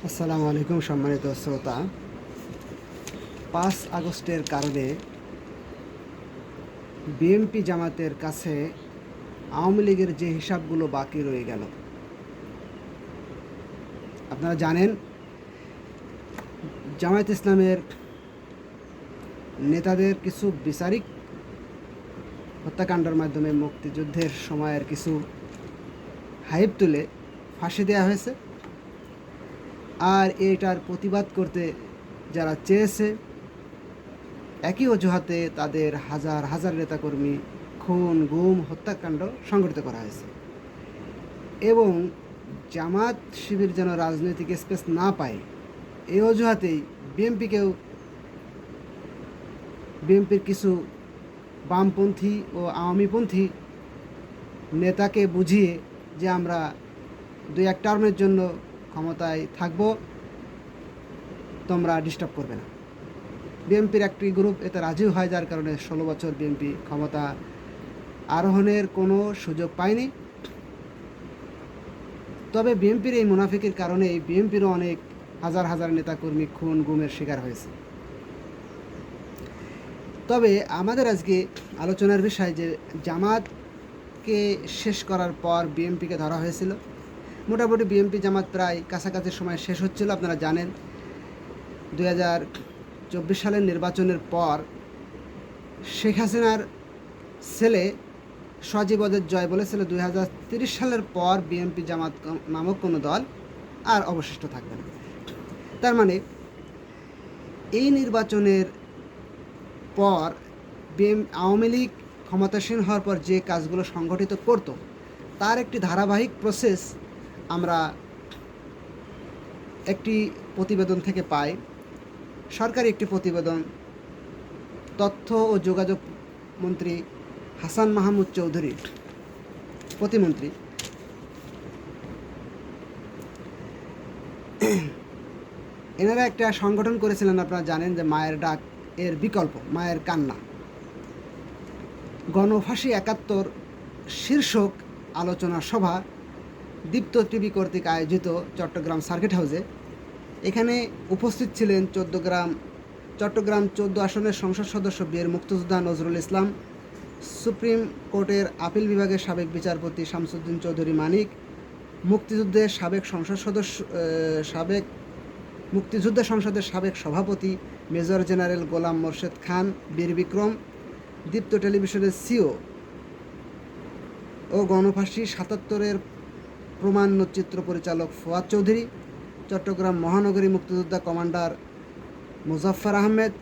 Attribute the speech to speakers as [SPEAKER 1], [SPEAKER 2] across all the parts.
[SPEAKER 1] আসসালামু আলাইকুম সম্মানিত শ্রোতা। 5 আগস্টের কারণে বিএনপি জামাতের কাছে আওয়ামী লীগের যে হিসাবগুলো বাকি রয়ে গেল, আপনারা জানেন জামায়াত ইসলামের নেতাদের কিছু বিচারিক হত্যাকাণ্ডের মাধ্যমে মুক্তিযুদ্ধের সময়ের কিছু হাইপ তুলে ফাঁসি দেওয়া হয়েছে। আর এটার প্রতিবাদ করতে যারা চেয়েছে, একই অজুহাতে তাদের হাজার হাজার নেতাকর্মী খুন, গুম, হত্যাকাণ্ড সংঘটিত করা হয়েছে। এবং জামাত শিবির যেন রাজনৈতিক স্পেস না পায়, এই অজুহাতেই বিএনপির কিছু বামপন্থী ও আওয়ামীপন্থী নেতাকে বুঝিয়ে যে আমরা 2-1 টার্মের জন্য ক্ষমতায় থাকব, তোমরা ডিস্টার্ব করবে না। বিএনপির একটি গ্রুপ এতে রাজিও হয়, যার কারণে 16 বছর বিএনপি ক্ষমতা আরোহণের কোনো সুযোগ পায়নি। তবে বিএনপির এই মুনাফিকের কারণেই বিএনপিরও অনেক হাজার হাজার নেতাকর্মী খুন, গুমের শিকার হয়েছে। তবে আমাদের আজকে আলোচনার বিষয় যে জামাতকে শেষ করার পর বিএনপিকে ধরা হয়েছিল। মোটামুটি বিএনপি জামাত প্রায় কাছাকাছি সময় শেষ হচ্ছিল। আপনারা জানেন 2024 সালের নির্বাচনের পর শেখ হাসিনার ছেলে সজীব ওদের জয় বলেছিল 2030 সালের পর বিএনপি জামাত নামক কোনো দল আর অবশিষ্ট থাকবে না। তার মানে এই নির্বাচনের পর আওয়ামী লীগ ক্ষমতাসীন হওয়ার পর যে কাজগুলো সংগঠিত করত, তার একটি ধারাবাহিক প্রসেস আমরা একটি প্রতিবেদন থেকে পাই। সরকারি একটি প্রতিবেদন, তথ্য ও যোগাযোগ মন্ত্রী হাসান মাহমুদ চৌধুরী, প্রতিমন্ত্রী, এনারা একটা সংগঠন করেছিলেন। আপনারা জানেন যে মায়ের ডাক এর বিকল্প মায়ের কান্না, গণফাঁসি 71 শীর্ষক আলোচনা সভা দীপ্ত টিভি কর্তৃক আয়োজিত চট্টগ্রাম সার্কিট হাউসে। এখানে উপস্থিত ছিলেন চট্টগ্রাম 14 আসনের সংসদ সদস্য বীর মুক্তিযোদ্ধা নজরুল ইসলাম, সুপ্রিম কোর্টের আপিল বিভাগের সাবেক বিচারপতি শামসুদ্দিন চৌধুরী মানিক, মুক্তিযুদ্ধ সংসদের সাবেক সভাপতি মেজর জেনারেল গোলাম মোর্শেদ খান বীর বিক্রম, দীপ্ত টেলিভিশনের সিও ও গণফাঁসি 77-এর প্রমাণচিত্র পরিচালক ফুয়াদ চৌধুরী, চট্টগ্রাম মহানগরী মুক্তিযোদ্ধা কমান্ডার মুজাফফর আহমেদ,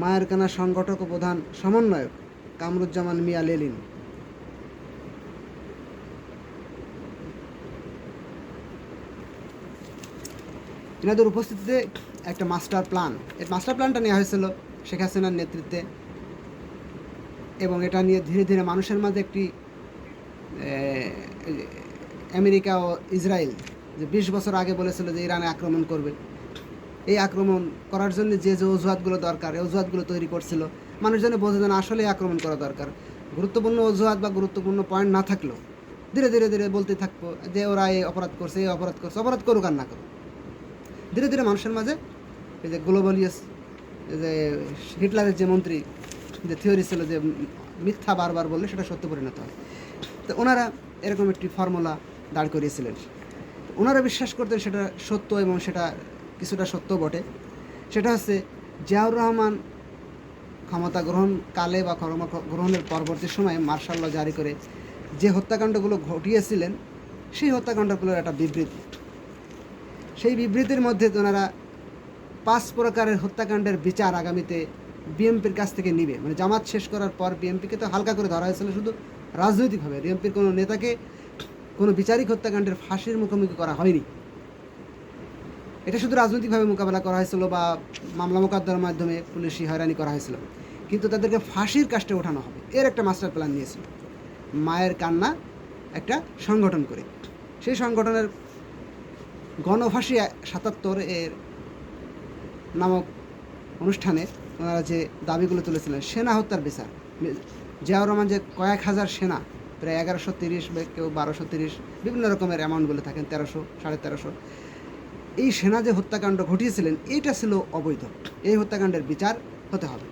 [SPEAKER 1] মায়ের কান্না সংগঠক ও প্রধান সমন্বয়ক কামরুজ্জামান মিয়া লেলিন। এনাদের উপস্থিতিতে একটা মাস্টার প্ল্যানটা নেওয়া হয়েছিল শেখ হাসিনার নেতৃত্বে, এবং এটা নিয়ে ধীরে ধীরে মানুষের মাঝে একটি আমেরিকা ও ইসরায়েল যে 20 বছর আগে বলেছিল যে ইরানে আক্রমণ করবে, এই আক্রমণ করার জন্য যে যে অজুহাতগুলো দরকার, এই অজুহাতগুলো তৈরি করছিল। মানুষ যেন বোঝে যেন আসলে আক্রমণ করা দরকার। গুরুত্বপূর্ণ অজুহাত বা গুরুত্বপূর্ণ পয়েন্ট না থাকলেও ধীরে ধীরে ধীরে বলতে থাকবো যে ওরা এই অপরাধ করছে, অপরাধ করুক আর না করুক। ধীরে ধীরে মানুষের মাঝে এই যে গ্লোবালিয়াস, যে হিটলারের যে মন্ত্রী যে থিওরি ছিল যে মিথ্যা বারবার বললে সেটা সত্য পরিণত হয়, তো ওনারা এরকম একটি ফর্মুলা দাঁড় করিয়েছিলেন। ওনারা বিশ্বাস করতেন সেটা সত্য, এবং সেটা কিছুটা সত্য বটে। সেটা হচ্ছে জিয়াউর রহমান ক্ষমতা গ্রহণকালে বা গ্রহণের পরবর্তী সময়ে মার্শাল ল জারি করে যে হত্যাকাণ্ডগুলো ঘটিয়েছিলেন, সেই হত্যাকাণ্ডগুলোর একটা বিবৃতি। সেই বিবৃতির মধ্যে ওনারা 5 প্রকারের হত্যাকাণ্ডের বিচার আগামীতে বিএনপির কাছ থেকে নিবে। মানে জামাত শেষ করার পর বিএনপিকে তো হালকা করে ধরা হয়েছিল শুধু রাজনৈতিকভাবে, বিএনপির কোনো নেতাকে কোনো বিচারিক হত্যাকাণ্ডের ফাঁসির মুখোমুখি করা হয়নি। এটা শুধু রাজনৈতিকভাবে মোকাবেলা করা হয়েছিল বা মামলা মোকদ্দমার মাধ্যমে পুলিশি হয়রানি করা হয়েছিল, কিন্তু তাদেরকে ফাঁসির কাস্টে ওঠানো হবে, এর একটা মাস্টার প্ল্যান নিয়েছিল মায়ের কান্না একটা সংগঠন করে। সেই সংগঠনের গণফাঁসি 77 এর নামক অনুষ্ঠানে ওনারা যে দাবিগুলো তুলেছিলেন, সেনা হত্যার বিচার, জিয়াউর রহমান যে কয়েক হাজার সেনা, প্রায় 1130 বা কেউ 1230, বিভিন্ন রকমের অ্যামাউন্ট বলে থাকেন, 1300, 1350, এই সেনা যে হত্যাকাণ্ড ঘটিয়েছিলেন এইটা ছিল অবৈধ। এই হত্যাকাণ্ডের বিচার হতে হবে।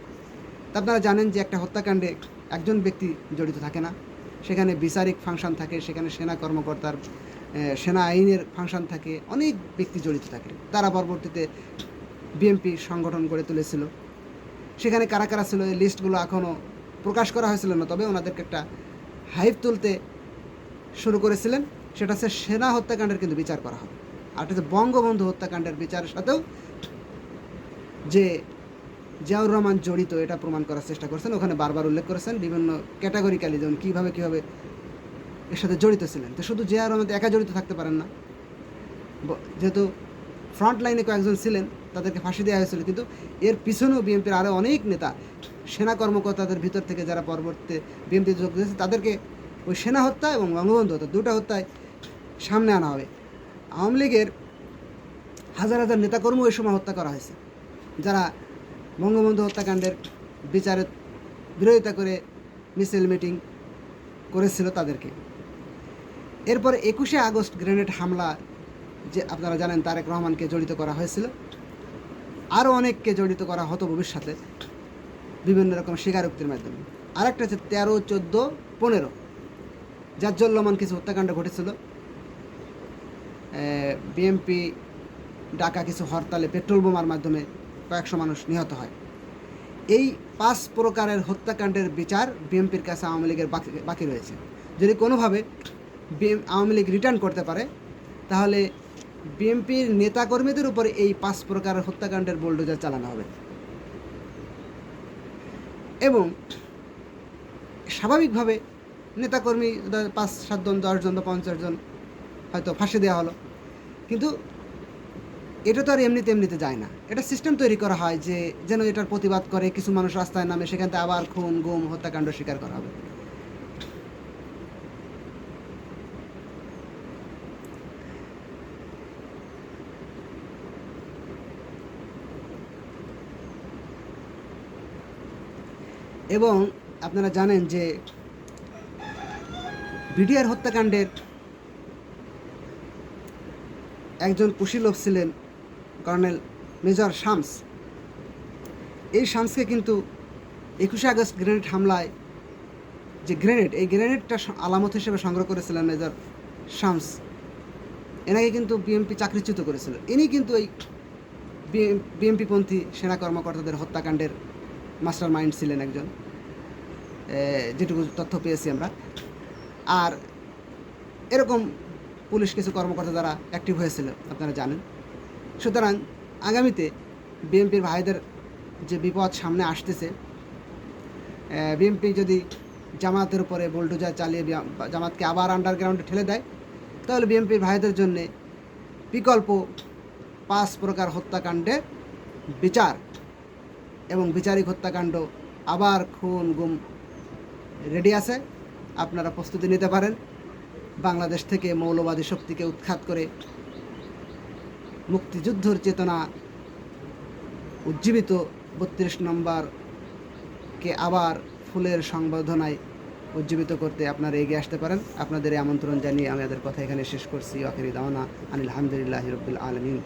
[SPEAKER 1] তা আপনারা জানেন যে একটা হত্যাকাণ্ডে একজন ব্যক্তি জড়িত থাকে না, সেখানে বিচারিক ফাংশন থাকে, সেখানে সেনা কর্মকর্তার সেনা আইনের ফাংশন থাকে, অনেক ব্যক্তি জড়িত থাকে। তারা পরবর্তীতে বিএনপি সংগঠন গড়ে তুলেছিল। সেখানে কারা কারা ছিল এই লিস্টগুলো এখনও প্রকাশ করা হয়েছিল না, তবে ওনাদেরকে একটা হাইপ তুলতে শুরু করেছিলেন। সেটা হচ্ছে সেনা হত্যাকাণ্ডের কিন্তু বিচার করা হবে। আর এটা হচ্ছে বঙ্গবন্ধু হত্যাকাণ্ডের বিচারের সাথেও যে জিয়াউর রহমান জড়িত এটা প্রমাণ করার চেষ্টা করছেন। ওখানে বারবার উল্লেখ করেছেন বিভিন্ন ক্যাটাগরিক্যালি, যেমন কীভাবে এর সাথে জড়িত ছিলেন। তো শুধু জিয়াউর রহমান একা জড়িত থাকতে পারেন না, যেহেতু ফ্রন্ট লাইনে কয়েকজন ছিলেন তাদেরকে ফাঁসি দেওয়া হয়েছিল, কিন্তু এর পিছনেও বিএনপির আরও অনেক নেতা, সেনা কর্মকর্তাদের ভিতর থেকে যারা পরবর্তীতে বিএনপি যোগ দিয়েছে তাদেরকে ওই সেনা হত্যা এবং বঙ্গবন্ধু হত্যা দুটো হত্যায় সামনে আনা হবে। আওয়ামী লীগের হাজার হাজার নেতাকর্মী ওই সময় হত্যা করা হয়েছে, যারা বঙ্গবন্ধু হত্যাকাণ্ডের বিচারের বিরোধিতা করে মিছিল মিটিং করেছিল তাদেরকে। এরপরে 21শে আগস্ট গ্রেনেড হামলা, যে আপনারা জানেন তারেক রহমানকে জড়িত করা হয়েছিল, আরও অনেককে জড়িত করা হতো ভবিষ্যতে বিভিন্ন রকম স্বীকারোক্তির মাধ্যমে। আরেকটা হচ্ছে 13, 14, 15 জাজ্জল্যমান কিছু হত্যাকাণ্ড ঘটেছিল। বিএনপি ডাকা কিছু হরতালে পেট্রোল বোমার মাধ্যমে কয়েকশো মানুষ নিহত হয়। এই 5 প্রকারের হত্যাকাণ্ডের বিচার বিএনপির কাছে আওয়ামী লীগের বাকি রয়েছে। যদি কোনোভাবে আওয়ামী লীগ রিটার্ন করতে পারে, তাহলে বিএনপির নেতাকর্মীদের উপরে এই 5 প্রকারের হত্যাকাণ্ডের বুলডোজার চালানো হবে। এবং স্বাভাবিকভাবে নেতাকর্মী 5, 7 জন, 10 জন বা 50 জন হয়তো ফাঁসি দেওয়া হলো, কিন্তু এটা তো আর এমনিতে যায় না। এটা সিস্টেম তৈরি করা হয় যে যেন এটার প্রতিবাদ করে কিছু মানুষ রাস্তায় নামে, সেখান থেকে আবার খুন গুম হত্যাকাণ্ড স্বীকার করা হবে। এবং আপনারা জানেন যে বিডিআর হত্যাকাণ্ডের একজন কুশীলভ ছিলেন কর্নেল মেজর শামস। এই শামসকে কিন্তু 21শে আগস্ট গ্রেনেড হামলায় যে গ্রেনেড, এই গ্রেনেডটা আলামত হিসেবে সংগ্রহ করেছিলেন মেজর শামস। এনাকে কিন্তু বিএনপি চাকরিচ্যুত করেছিল। ইনি কিন্তু এই বিএনপিপন্থী সেনা কর্মকর্তাদের হত্যাকাণ্ডের মাস্টার মাইন্ড ছিলেন একজন, যেটুকু তথ্য পেয়েছি আমরা। আর এরকম পুলিশ কিছু কর্মকর্তা যারা অ্যাক্টিভ হয়েছিল আপনারা জানেন। সুতরাং আগামীতে বিএনপির ভাইদের যে বিপদ সামনে আসতেছে, বিএনপি যদি জামাতের উপরে বুলডোজার চালিয়ে জামাতকে আবার আন্ডারগ্রাউন্ডে ঠেলে দেয়, তাহলে বিএনপির ভাইদের জন্য বিকল্প 5 প্রকার হত্যাকাণ্ডের বিচার এবং বিচারিক হত্যাকাণ্ড, আবার খুন গুম রেডি আছে। আপনারা প্রস্তুতি নিতে পারেন। বাংলাদেশ থেকে মৌলবাদী শক্তিকে উৎখাত করে মুক্তিযুদ্ধের চেতনা উজ্জীবিত 32 নম্বরকে আবার ফুলের সংবর্ধনায় উজ্জীবিত করতে আপনারা এগিয়ে আসতে পারেন। আপনাদের এই আমন্ত্রণ জানিয়ে আমি আমাদের কথা এখানে শেষ করছি। আখিরি দাওয়ানা আনিল হামদুলিল্লাহি রাব্বিল আলামিন।